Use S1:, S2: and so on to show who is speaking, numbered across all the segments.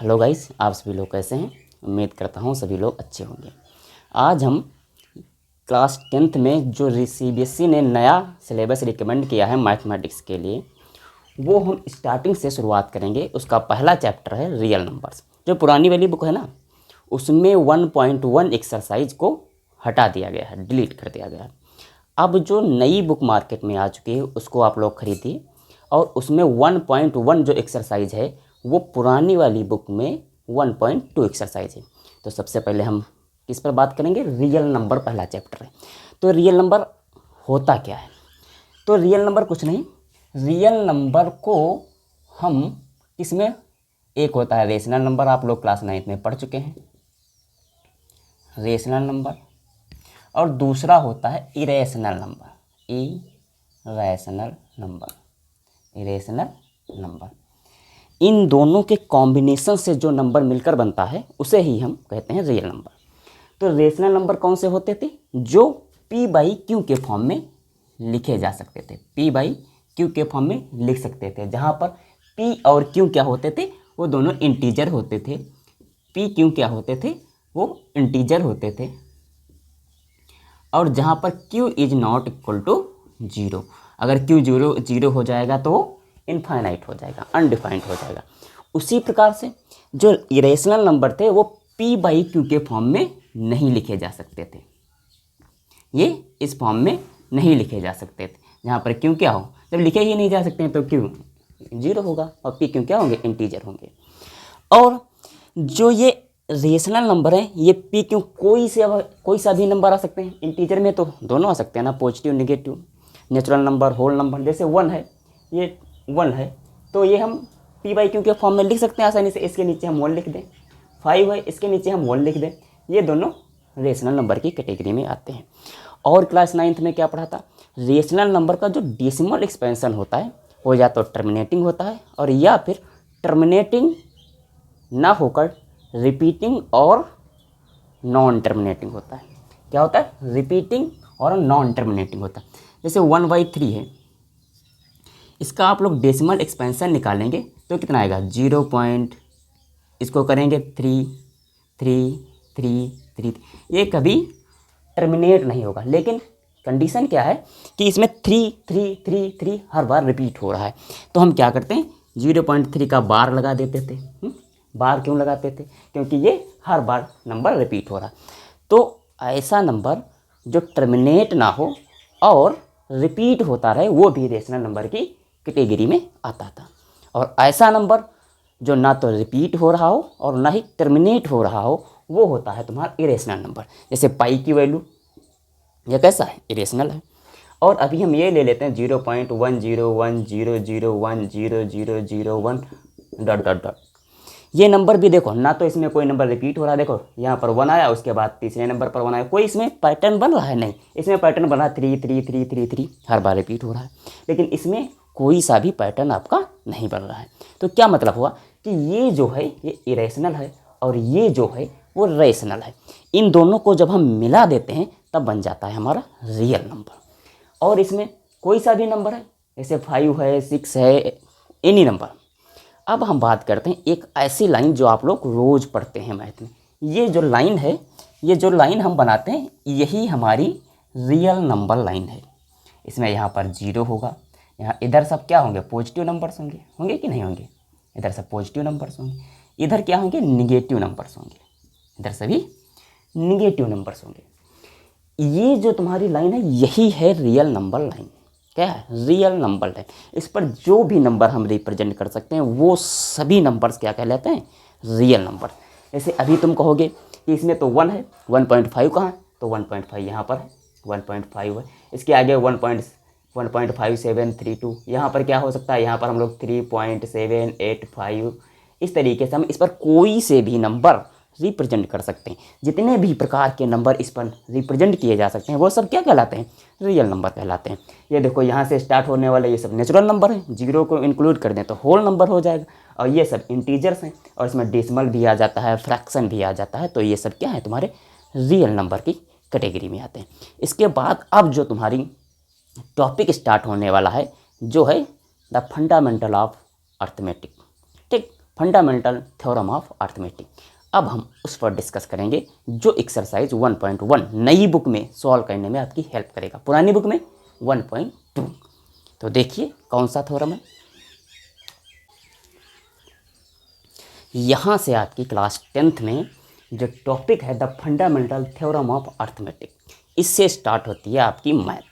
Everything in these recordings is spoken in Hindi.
S1: हेलो गाइस, आप सभी लोग कैसे हैं। उम्मीद करता हूँ सभी लोग अच्छे होंगे। आज हम क्लास 10th में जो CBSE ने नया सिलेबस रिकमेंड किया है मैथमेटिक्स के लिए, वो हम स्टार्टिंग से शुरुआत करेंगे। उसका पहला चैप्टर है रियल नंबर्स। जो पुरानी वाली बुक है ना, उसमें 1.1 एक्सरसाइज को हटा दिया गया है, डिलीट कर दिया गया है। अब जो नई बुक मार्केट में आ चुकी है उसको आप लोग खरीदिए, और उसमें 1.1 जो एक्सरसाइज है वो पुरानी वाली बुक में 1.2 एक्सरसाइज है। तो सबसे पहले हम किस पर बात करेंगे, रियल नंबर पहला चैप्टर है। तो रियल नंबर होता क्या है? तो रियल नंबर कुछ नहीं, रियल नंबर को हम इसमें एक होता है रेशनल नंबर, आप लोग क्लास 9 में पढ़ चुके हैं रेशनल नंबर, और दूसरा होता है irrational number, irrational number, irrational number. इन दोनों के कॉम्बिनेशन से जो नंबर मिलकर बनता है उसे ही हम कहते हैं रियल नंबर। तो रेशनल नंबर कौन से होते थे? जो P/Q के फॉर्म में लिखे जा सकते थे, P/Q के फॉर्म में लिख सकते थे, जहाँ पर P और Q क्या होते थे, वो दोनों इंटीजर होते थे। P/Q क्या होते थे, वो इंटीजर होते थे। और जहाँ पर Q is not equal to 0, अगर Q जीरो हो जाएगा तो वो इनफाइनाइट हो जाएगा, अनडिफाइंड हो जाएगा। उसी प्रकार से जो इरेशनल नंबर थे वो P/Q के फॉर्म में नहीं लिखे जा सकते थे, ये इस फॉर्म में नहीं लिखे जा सकते थे। जहाँ पर Q क्या हो, जब लिखे ही नहीं जा सकते हैं तो Q 0 होगा और P/Q क्या होंगे, इंटीजर होंगे। और जो ये रेशनल नंबर है, ये P/Q कोई सा भी नंबर आ सकते हैं। इंटीजर में तो दोनों आ सकते हैं ना, positive negative, natural number, whole number. जैसे 1 है, ये 1 है तो ये हम P/Q के फॉर्म में लिख सकते हैं आसानी से, इसके नीचे हम 1 लिख दें। 5 है, इसके नीचे हम 1 लिख दें। ये दोनों रेशनल नंबर की कैटेगरी में आते हैं। और क्लास 9th में क्या पढ़ा था, रेशनल नंबर का जो डेसिमल एक्सपेंशन होता है वो या तो टर्मिनेटिंग होता है, और या फिर टर्मिनेटिंग ना होकर रिपीटिंग और नॉन टर्मिनेटिंग होता है। क्या होता है? रिपीटिंग और नॉन टर्मिनेटिंग होता है। जैसे 1/3 है, इसका आप लोग डेसिमल एक्सपेंशन निकालेंगे तो कितना आएगा, 0 पॉइंट, इसको करेंगे 3 3 3 3, ये कभी टर्मिनेट नहीं होगा। लेकिन कंडीशन क्या है कि इसमें 3 3 3 3 हर बार रिपीट हो रहा है। तो हम क्या करते हैं, 0.3 का बार लगा देते थे। बार क्यों लगाते थे? क्योंकि ये हर बार नंबर रिपीट हो रहा है। तो ऐसा नंबर जो टर्मिनेट ना हो और रिपीट होता रहे वो भी रेशनल नंबर की कैटेगरी में आता था। और ऐसा नंबर जो ना तो रिपीट हो रहा हो और ना ही टर्मिनेट हो रहा हो, वो होता है तुम्हारा इरेशनल नंबर। जैसे पाई की वैल्यू, ये कैसा है, इरेशनल है। और अभी हम ये ले लेते हैं 0.101001000001 डॉट डॉट डॉट। ये नंबर भी देखो, ना तो इसमें कोई नंबर रिपीट हो रहा है, देखो यहाँ पर 1 आया, उसके बाद तीसरे नंबर पर 1 आया, कोई इसमें पैटर्न बन रहा है नहीं। इसमें पैटर्न बना 3 3 3 3 3 हर बार रिपीट हो रहा है, लेकिन इसमें कोई सा भी पैटर्न आपका नहीं बन रहा है। तो क्या मतलब हुआ कि ये जो है ये इरेशनल है और ये जो है वो रेशनल है। इन दोनों को जब हम मिला देते हैं तब बन जाता है हमारा रियल नंबर। और इसमें कोई सा भी नंबर है, जैसे 5 है, 6 है, एनी नंबर। अब हम बात करते हैं एक ऐसी लाइन जो आप लोग रोज़ पढ़ते हैं मैथ में। ये जो लाइन है, ये जो लाइन हम बनाते हैं, यही हमारी रियल नंबर लाइन है। इसमें यहाँ पर 0 होगा, यहाँ इधर सब क्या होंगे, पॉजिटिव नंबर्स होंगे, होंगे कि नहीं होंगे, इधर सब पॉजिटिव नंबर्स होंगे, इधर क्या होंगे, निगेटिव नंबर्स होंगे, इधर सभी निगेटिव नंबर्स होंगे। ये जो तुम्हारी लाइन है यही है रियल नंबर लाइन। क्या है, रियल नंबर लाइन। इस पर जो भी नंबर हम रिप्रेजेंट कर सकते हैं वो सभी नंबर्स क्या कहलाते हैं, रियल नंबर। जैसे अभी तुम कहोगे कि इसमें तो 1 है, 1.5 कहाँ है, तो 1.5 यहाँ पर है, 1.5 है। इसके आगे 1.5732, यहाँ पर क्या हो सकता है, यहाँ पर हम लोग 3.785, इस तरीके से हम इस पर कोई से भी नंबर रिप्रेजेंट कर सकते हैं। जितने भी प्रकार के नंबर इस पर रिप्रेजेंट किए जा सकते हैं वो सब क्या कहलाते हैं, रियल नंबर कहलाते हैं। ये देखो यहाँ से स्टार्ट होने वाले ये सब नेचुरल नंबर हैं, 0 को इंक्लूड कर दें तो होल नंबर हो जाएगा। और ये सब इंटीजर्स हैं, और इसमें डेसिमल भी आ जाता है, फ्रैक्शन भी आ जाता है। तो ये सब क्या है, तुम्हारे रियल नंबर की कैटेगरी में आते हैं। इसके बाद अब जो तुम्हारी टॉपिक स्टार्ट होने वाला है जो है द फंडामेंटल ऑफ अर्थमेटिक। ठीक, फंडामेंटल थ्योरम ऑफ अर्थमेटिक। अब हम उस पर डिस्कस करेंगे जो एक्सरसाइज 1.1 नई बुक में सॉल्व करने में आपकी हेल्प करेगा, पुरानी बुक में 1.2। तो देखिए कौन सा थ्योरम है। यहाँ से आपकी क्लास 10th में जो टॉपिक है the fundamental theorem of arithmetic, इससे स्टार्ट होती है आपकी मैथ।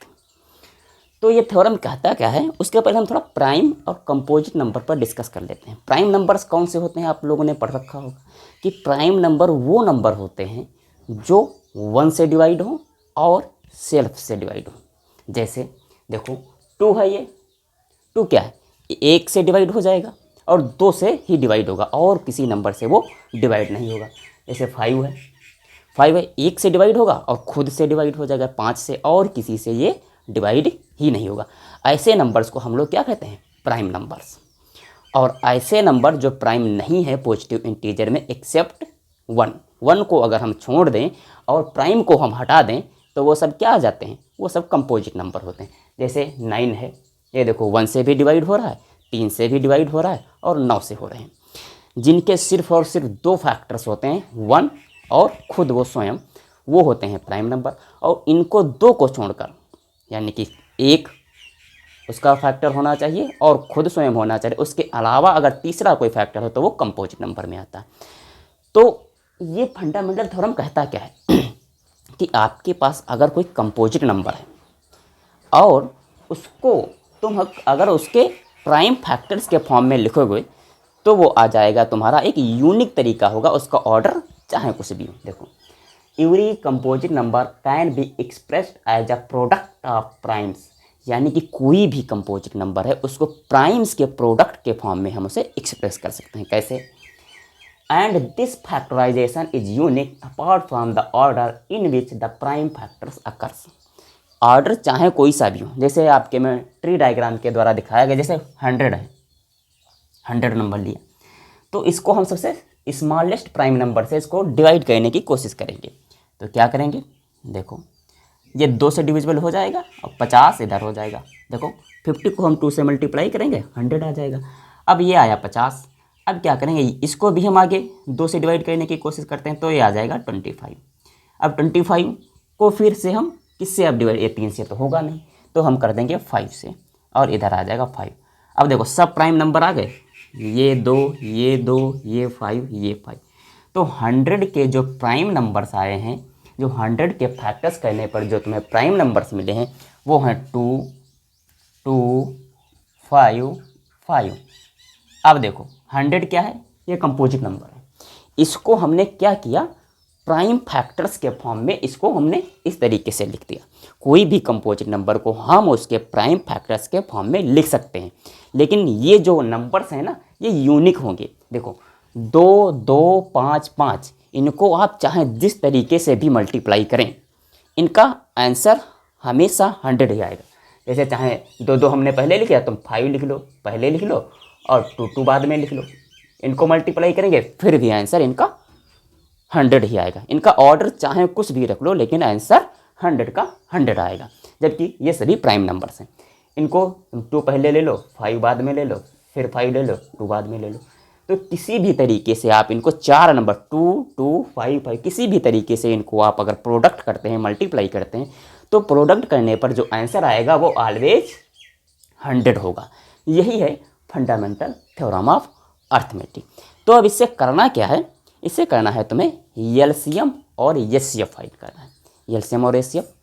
S1: तो ये थ्योरम कहता क्या है, उसके पहले हम थोड़ा प्राइम और कंपोजिट नंबर पर डिस्कस कर लेते हैं। प्राइम नंबर्स कौन से होते हैं, आप लोगों ने पढ़ रखा होगा कि प्राइम नंबर वो नंबर होते हैं जो 1 से डिवाइड हो और सेल्फ से डिवाइड हो। जैसे देखो 2 है, ये 2 क्या है, 1 से डिवाइड हो जाएगा और 2 से ही डिवाइड होगा और किसी नंबर से वो डिवाइड नहीं होगा। जैसे 5 है, 5 है 1 से डिवाइड होगा और खुद से डिवाइड हो जाएगा 5 से, और किसी से ये डिवाइड ही नहीं होगा। ऐसे नंबर्स को हम लोग क्या कहते हैं, प्राइम नंबर्स। और ऐसे नंबर जो प्राइम नहीं है पॉजिटिव इंटीजर में एक्सेप्ट 1 को अगर हम छोड़ दें और प्राइम को हम हटा दें तो वो सब क्या आ जाते हैं, वो सब कंपोजिट नंबर होते हैं। जैसे 9 है, ये देखो 1 से भी डिवाइड हो रहा है, 3 से भी डिवाइड हो रहा है और 9 से हो रहे हैं, जिनके सिर्फ और सिर्फ 2 फैक्टर्स होते हैं, 1 और खुद वो स्वयं, वो होते हैं प्राइम नंबर। और इनको 2 को छोड़कर, यानी कि 1 उसका फैक्टर होना चाहिए और खुद स्वयं होना चाहिए, उसके अलावा अगर तीसरा कोई फैक्टर हो तो वो कंपोजिट नंबर में आता है। तो ये फंडामेंटल थ्योरम कहता क्या है कि आपके पास अगर कोई कंपोजिट नंबर है और उसको तुम अगर उसके प्राइम फैक्टर्स के फॉर्म में लिखोगे तो वो आ जाएगा तुम्हारा एक यूनिक तरीका होगा, उसका ऑर्डर चाहे कुछ भी हो। देखो, every composite number can be expressed as a product of primes, यानी कि कोई भी कंपोजिट नंबर है उसको प्राइम्स के प्रोडक्ट के फॉर्म में हम उसे एक्सप्रेस कर सकते हैं। कैसे? And this factorization is unique apart from the order in which the prime factors occurs. Order चाहे कोई सा भी हो, जैसे आपके में ट्री डायग्राम के द्वारा दिखाया गया, जैसे 100 है, 100 नंबर लिया तो इसको हम सबसे स्मॉलेस्ट प्राइम नंबर से इसको डिवाइड करने की कोशिश करेंगे। तो क्या करेंगे, देखो ये 2 से डिविजिबल हो जाएगा और 50 इधर हो जाएगा। देखो 50 को हम 2 से मल्टीप्लाई करेंगे 100 आ जाएगा। अब ये आया 50, अब क्या करेंगे, इसको भी हम आगे 2 से डिवाइड करने की कोशिश करते हैं तो ये आ जाएगा 25। अब 25 को फिर से हम किससे अब डिवाइड, ये 3 से तो होगा नहीं, तो हम कर देंगे 5 से और इधर आ जाएगा 5। अब देखो सब प्राइम नंबर आ गए, ये 2, ये 2, ये 5, ये 5। तो 100 के जो प्राइम नंबर्स आए हैं, जो 100 के फैक्टर्स करने पर जो तुम्हें प्राइम नंबर्स मिले हैं वो हैं 2, 2, 5, 5। अब देखो 100 क्या है, ये कंपोजिट नंबर है, इसको हमने क्या किया, प्राइम फैक्टर्स के फॉर्म में इसको हमने इस तरीके से लिख दिया। कोई भी कंपोजिट नंबर को हम उसके प्राइम फैक्टर्स के फॉर्म में लिख सकते हैं, लेकिन ये जो नंबर्स हैं ना ये यूनिक होंगे। देखो 2, 2, 5, 5, इनको आप चाहे जिस तरीके से भी मल्टीप्लाई करें इनका आंसर हमेशा 100 ही आएगा। जैसे चाहे 2, 2 हमने पहले लिखा, तुम 5 लिख लो, पहले लिख लो और 2, 2 बाद में लिख लो, इनको मल्टीप्लाई करेंगे फिर भी आंसर इनका 100 ही आएगा। इनका ऑर्डर चाहे कुछ भी रख लो लेकिन आंसर 100 का 100 आएगा। जबकि ये सभी प्राइम नंबर्स हैं, इनको 2 पहले ले लो, 5 बाद में ले लो, फिर 5 ले लो, 2 बाद में ले लो। तो किसी भी तरीके से आप इनको 4 नंबर 2, 2, 5, 5 किसी भी तरीके से इनको आप अगर प्रोडक्ट करते हैं, मल्टीप्लाई करते हैं, तो प्रोडक्ट करने पर जो आंसर आएगा वो ऑलवेज 100 होगा। यही है फंडामेंटल थ्योरम ऑफ अर्थमेटिक। तो अब इससे करना क्या है, इससे करना है तुम्हें एलसीएम और एचसीएफ फाइंड करना है। एलसीएम और एचसीएफ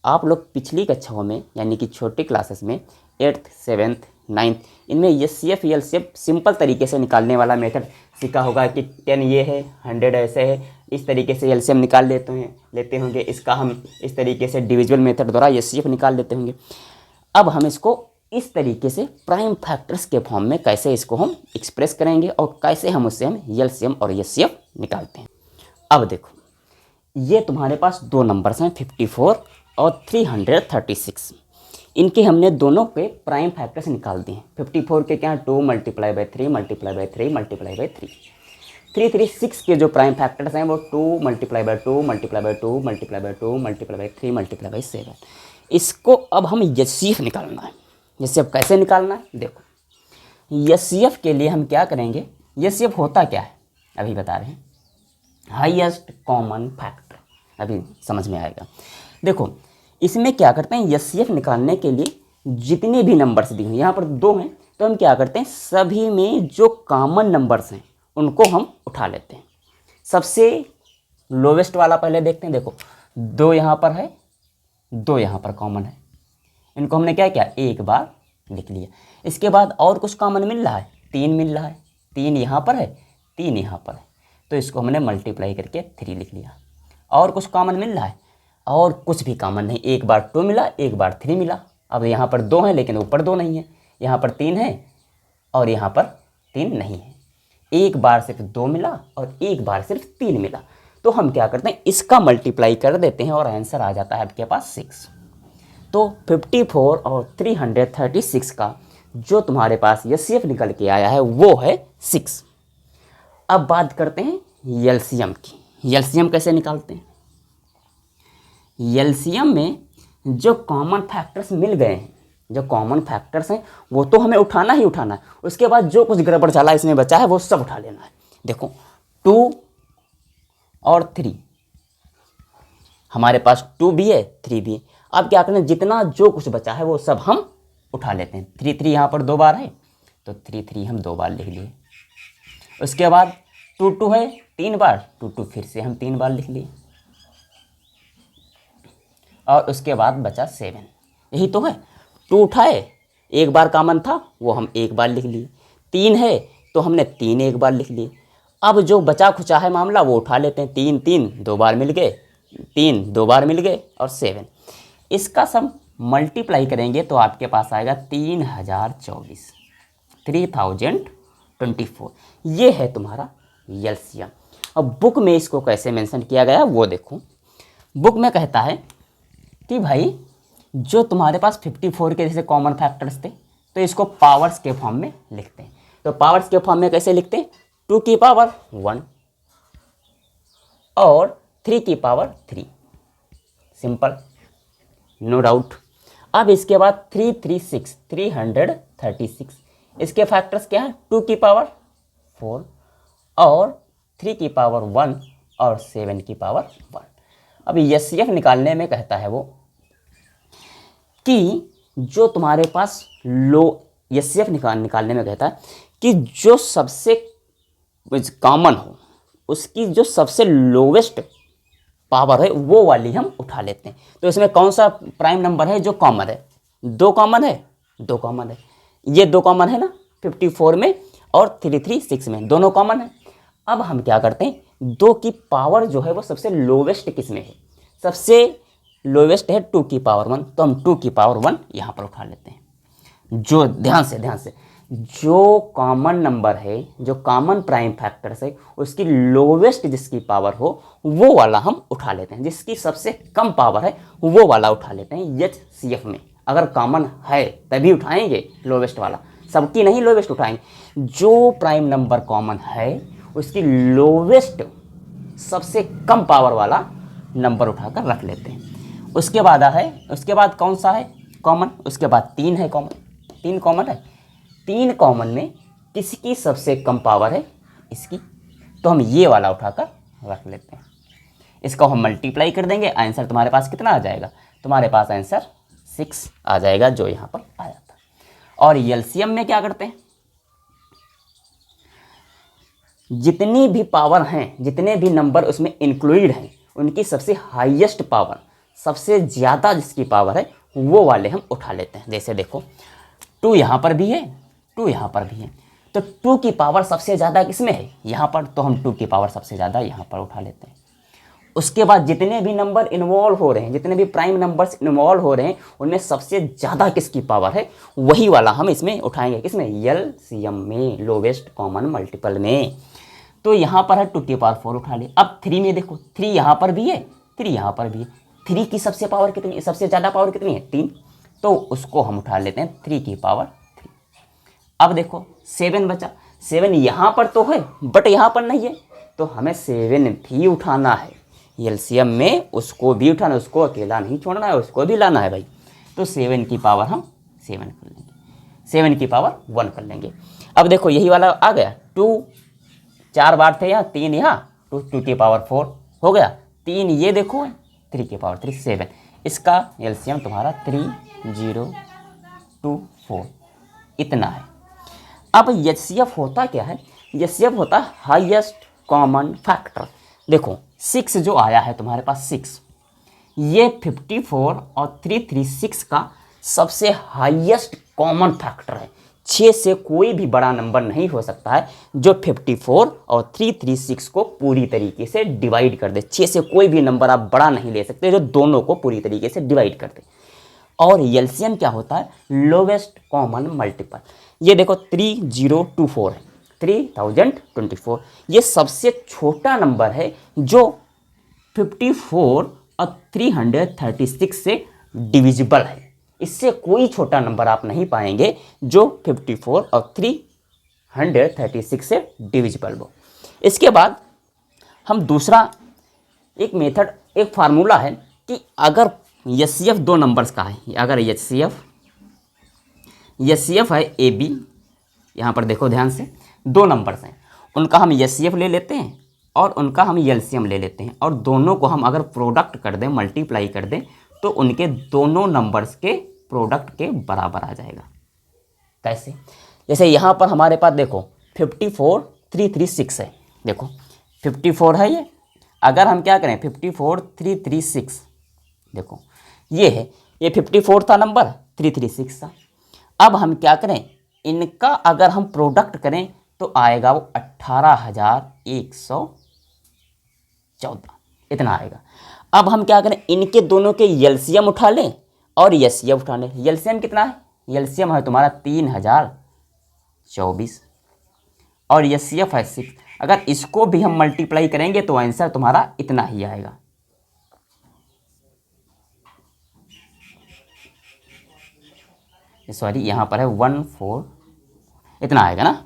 S1: आप लोग पिछली कक्षाओं में यानी कि छोटी क्लासेस में 8th, 7th, 9th इनमें एचसीएफ एलसीएम सिंपल तरीके से निकालने वाला मेथड सीखा होगा कि 10 ये है, 100 ऐसे है, इस तरीके से एलसीएम निकाल लेते होंगे। इसका हम इस तरीके से डिविजिबल मेथड द्वारा एचसीएफ निकाल लेते होंगे। अब हम इसको इस तरीके से प्राइम फैक्टर्स के फॉर्म में कैसे इसको हम एक्सप्रेस करेंगे और कैसे हम उससे हम एलसीएम और एचसीएफ निकालते हैं। अब देखो ये तुम्हारे पास 2 नंबर्स हैं 54 और 336। इनके हमने दोनों के प्राइम फैक्टर्स निकाल दिए हैं। 54 के क्या, 2 multiply by 3 multiply by 3 multiply by 3। 336 के जो प्राइम फैक्टर्स हैं वो 2 multiply by 2 multiply by 2 multiply by 2 multiply by 3 multiply by 7। इसको अब हम एचसीएफ निकालना है। एचसीएफ कैसे निकालना है, देखो एचसीएफ के लिए हम क्या करेंगे, एचसीएफ होता क्या है अभी बता रहे हैं, हाईएस्ट कॉमन फैक्टर, अभी समझ में आएगा। देखो इसमें क्या करते हैं, एचसीएफ निकालने के लिए जितने भी नंबर्स दिए हैं, यहाँ पर 2 हैं, तो हम क्या करते हैं सभी में जो कॉमन नंबर्स हैं उनको हम उठा लेते हैं। सबसे लोवेस्ट वाला पहले देखते हैं। देखो 2 यहाँ पर है, 2 यहाँ पर कॉमन है, इनको हमने क्या किया एक बार लिख लिया। इसके बाद और कुछ कॉमन मिल रहा है, 3 मिल रहा है, 3 यहाँ पर है, 3 यहाँ पर है, तो इसको हमने मल्टीप्लाई करके 3 लिख लिया। और कुछ कॉमन मिल रहा है, और कुछ भी कॉमन नहीं, एक बार 2 मिला, एक बार 3 मिला। अब यहाँ पर 2 है लेकिन ऊपर 2 नहीं है, यहाँ पर 3 है और यहाँ पर 3 नहीं है, एक बार सिर्फ 2 मिला और एक बार सिर्फ 3 मिला। तो हम क्या करते हैं इसका मल्टीप्लाई कर देते हैं और आंसर आ जाता है आपके पास 6। तो 54 और 336 का जो तुम्हारे पास एचसीएफ निकल के आया है वो है 6। अब बात करते हैं एलसीएम की। एलसीएम कैसे निकालते हैं, एलसीएम में जो कॉमन फैक्टर्स मिल गए हैं, जो कॉमन फैक्टर्स हैं वो तो हमें उठाना ही उठाना है, उसके बाद जो कुछ गड़बड़ चाला इसमें बचा है वो सब उठा लेना है। देखो 2 और 3, हमारे पास 2 भी है 3 भी है। अब क्या करना है जितना जो कुछ बचा है वो सब हम उठा लेते हैं। 3 3 यहाँ पर 2 बार है तो 3 3 हम 2 बार लिख लिए। उसके बाद 2 2 है 3 बार, 2 2 फिर से हम 3 बार लिख लिए। और उसके बाद बचा 7, यही तो है। 2 उठाए, एक बार कॉमन था वो हम एक बार लिख लिए, 3 है तो हमने 3 एक बार लिख लिए। अब जो बचा खुचा है मामला वो उठा लेते हैं। 3 3 2 बार मिल गए, 3 2 बार मिल गए और 7। इसका सब मल्टीप्लाई करेंगे तो आपके पास आएगा 3024, 3024। ये है तुम्हारा एलसीएम। अब बुक में इसको कैसे मेंशन किया गया वो देखो। बुक में कहता है कि भाई जो तुम्हारे पास 54 के जैसे कॉमन फैक्टर्स थे तो इसको पावर्स के फॉर्म में लिखते हैं। तो पावर्स के फॉर्म में कैसे लिखते हैं, 2 की पावर 1 और 3 की पावर 3, सिंपल नो डाउट। अब इसके बाद 336, इसके फैक्टर्स क्या है, 2 की पावर 4 और 3 की पावर 1 और 7 की पावर 1। अब एचसीएफ निकालने में कहता है वो कि जो तुम्हारे पास एचसीएफ निकालने में कहता है कि जो सबसे कॉमन हो उसकी जो सबसे लोवेस्ट पावर है वो वाली हम उठा लेते हैं। तो इसमें कौन सा प्राइम नंबर है जो कॉमन है, 2 कॉमन है, 2 कॉमन है, ये 2 कॉमन है ना 54 में और 336 में, दोनों कॉमन है। अब हम क्या करते हैं 2 की पावर जो है वो सबसे लोवेस्ट किस में है, सबसे लोवेस्ट है 2 की पावर 1, तो हम 2 की पावर 1 यहाँ पर उठा लेते हैं। जो ध्यान से जो कॉमन नंबर है, जो कॉमन प्राइम फैक्टर्स है उसकी लोवेस्ट जिसकी पावर हो वो वाला हम उठा लेते हैं, जिसकी सबसे कम पावर है वो वाला उठा लेते हैं एचसीएफ में। अगर कॉमन है तभी उठाएंगे लोवेस्ट वाला, सबकी नहीं लोवेस्ट उठाएंगे। जो प्राइम नंबर कॉमन है उसकी लोवेस्ट सबसे कम पावर वाला नंबर उठाकर रख लेते हैं। उसके बाद उसके बाद कौन सा है कॉमन, उसके बाद 3 है कॉमन, 3 कॉमन है। 3 कॉमन में किसकी सबसे कम पावर है, इसकी, तो हम ये वाला उठाकर रख लेते हैं। इसको हम मल्टीप्लाई कर देंगे, आंसर तुम्हारे पास कितना आ जाएगा, तुम्हारे पास आंसर 6 आ जाएगा जो यहाँ पर आया था। और एलसीएम में क्या करते हैं, जितनी भी पावर हैं, जितने भी नंबर उसमें इंक्लूडेड हैं उनकी सबसे हाईएस्ट पावर, सबसे ज़्यादा जिसकी पावर है वो वाले हम उठा लेते हैं। जैसे देखो 2 यहाँ पर भी है, 2 यहाँ पर भी है, तो 2 की पावर सबसे ज़्यादा किसमें है, यहाँ पर, तो हम 2 की पावर सबसे ज़्यादा यहाँ पर उठा लेते हैं। उसके बाद जितने भी नंबर इन्वॉल्व हो रहे हैं, जितने भी प्राइम नंबर्स इन्वॉल्व हो रहे हैं उनमें सबसे ज़्यादा किसकी पावर है वही वाला हम इसमें उठाएंगे, किसमें, एलसीएम में, लोवेस्ट कॉमन मल्टीपल में। तो यहाँ पर है 2 की पावर 4 उठा ले। अब 3 में देखो 3 यहाँ पर भी है, 3 यहाँ पर भी है, 3 की सबसे पावर कितनी, सबसे ज़्यादा पावर कितनी है 3, तो उसको हम उठा लेते हैं 3 की पावर 3। अब देखो 7 बचा, 7 यहाँ पर तो है बट यहाँ पर नहीं है, तो हमें 7 भी उठाना है एलसीएम में, उसको भी उठाना, उसको अकेला नहीं छोड़ना है, उसको भी लाना है भाई। तो 7 की पावर हम 7 कर लेंगे, 7 की पावर 1 कर लेंगे। अब देखो यही वाला आ गया 2 4 बार थे यहाँ, 3 यहाँ, 2 4 हो गया, 3 ये देखो 3 7, इसका एलसीएम तुम्हारा 3024 इतना है। अब एचसीएफ होता क्या है, एचसीएफ होता है हाईएस्ट कॉमन फैक्टर। देखो 6 जो आया है तुम्हारे पास 6, ये 54 और 336 का सबसे हाईएस्ट कॉमन फैक्टर है। 6 से कोई भी बड़ा नंबर नहीं हो सकता है जो 54 और 336 को पूरी तरीके से डिवाइड कर दे। 6 से कोई भी नंबर आप बड़ा नहीं ले सकते जो दोनों को पूरी तरीके से डिवाइड कर दे। और एलसीएम क्या होता है, लोवेस्ट कॉमन मल्टीपल। ये देखो 3024 है, 3024, ये सबसे छोटा नंबर है जो 54 और 336 से डिविजिबल है। इससे कोई छोटा नंबर आप नहीं पाएंगे जो 54 और 336 से डिविजिबल हो। इसके बाद हम दूसरा एक मेथड, एक फार्मूला है कि अगर एचसीएफ 2 नंबर्स का है, अगर एचसीएफ है ए बी, यहाँ पर देखो ध्यान से 2 नंबर्स हैं, उनका हम एचसीएफ ले लेते हैं और उनका हम एलसीएम ले लेते हैं, और दोनों को हम अगर प्रोडक्ट कर दें, मल्टीप्लाई कर दें, तो उनके दोनों नंबर्स के प्रोडक्ट के बराबर आ जाएगा। कैसे, जैसे यहाँ पर हमारे पास देखो 54 336 है, देखो 54 है ये, अगर हम क्या करें 54 336, देखो ये है, ये 54 था नंबर, 336 था। अब हम क्या करें, इनका अगर हम प्रोडक्ट करें तो आएगा वो 18,114 इतना आएगा। अब हम क्या करें, इनके दोनों के एलसीएम उठा लें और एचसीएफ उठा लें। एलसीएम कितना है, एलसीएम है तुम्हारा 3024 और एचसीएफ है 6। अगर इसको भी हम मल्टीप्लाई करेंगे तो आंसर तुम्हारा इतना ही आएगा। सॉरी, यहाँ पर है 14 इतना आएगा ना,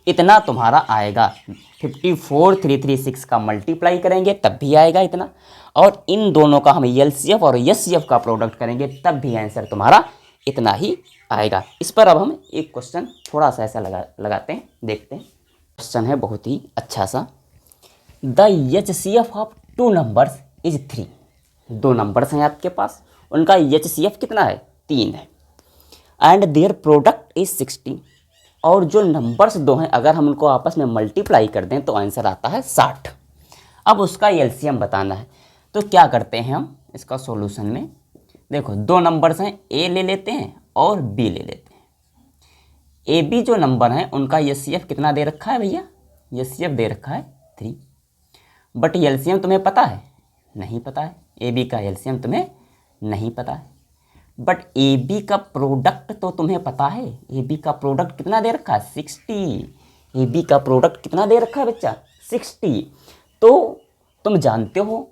S1: इतना तुम्हारा आएगा। 54 336 का मल्टीप्लाई करेंगे तब भी आएगा इतना, और इन दोनों का हम एलसीएफ और एचसीएफ का प्रोडक्ट करेंगे तब भी आंसर तुम्हारा इतना ही आएगा। इस पर अब हम एक क्वेश्चन थोड़ा सा ऐसा लगाते हैं, देखते हैं। क्वेश्चन है बहुत ही अच्छा सा। The HCF of 2 numbers is 3। 2 numbers हैं आपके पास, उनका एचसीएफ कितना है, 3 है, एंड देयर प्रोडक्ट इज 16। और जो नंबर्स 2 हैं अगर हम उनको आपस में मल्टीप्लाई कर दें तो आंसर आता है 60। अब उसका एलसीएम बताना है, तो क्या करते हैं हम इसका सॉल्यूशन में, देखो 2 नंबर्स हैं, ए ले लेते हैं और बी ले लेते हैं। ए बी जो नंबर हैं उनका एचसीएफ कितना दे रखा है भैया, एचसीएफ दे रखा है 3, बट एलसीएम तुम्हें पता है, नहीं पता है। ए बी का एलसीएम तुम्हें नहीं पता है, बट ए बी का प्रोडक्ट तो तुम्हें पता है। ए बी का प्रोडक्ट कितना दे रखा है, 60। ए बी का प्रोडक्ट कितना दे रखा है बच्चा, 60। तो तुम जानते हो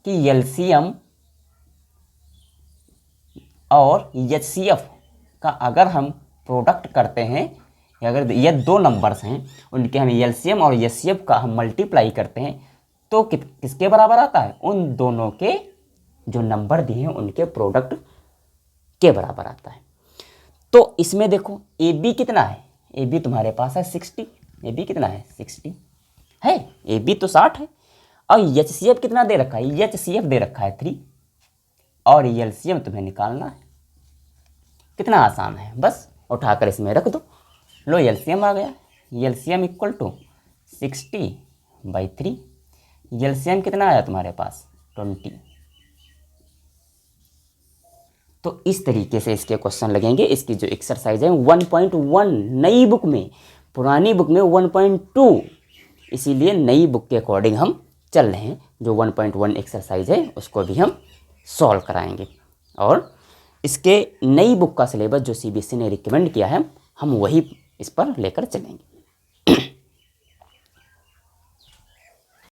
S1: कि एलसीएम और एचसीएफ का अगर हम प्रोडक्ट करते हैं, अगर ये 2 नंबर्स हैं उनके हम एलसीएम और एचसीएफ का हम मल्टीप्लाई करते हैं तो किसके बराबर आता है, उन दोनों के जो नंबर दिए हैं उनके प्रोडक्ट के बराबर आता है। तो इसमें देखो ए बी कितना है, ए बी तुम्हारे पास है 60, ए बी कितना है 60 है, ए बी तो 60 है, और एचसीएफ कितना दे रखा है, एचसीएफ दे रखा है 3, और एलसीएम तुम्हें निकालना है। कितना आसान है, बस उठाकर इसमें रख दो, लो एलसीएम आ गया। एलसीएम इक्वल टू 60/3, एलसीएम कितना आया तुम्हारे पास 20। तो इस तरीके से इसके क्वेश्चन लगेंगे। इसकी जो एक्सरसाइज है 1.1 नई बुक में, पुरानी बुक में 1.2, इसीलिए नई बुक के अकॉर्डिंग हम चल रहे हैं। जो 1.1 एक्सरसाइज है उसको भी हम सॉल्व कराएंगे, और इसके नई बुक का सिलेबस जो सीबीएसई ने रिकमेंड किया है हम वही इस पर लेकर चलेंगे।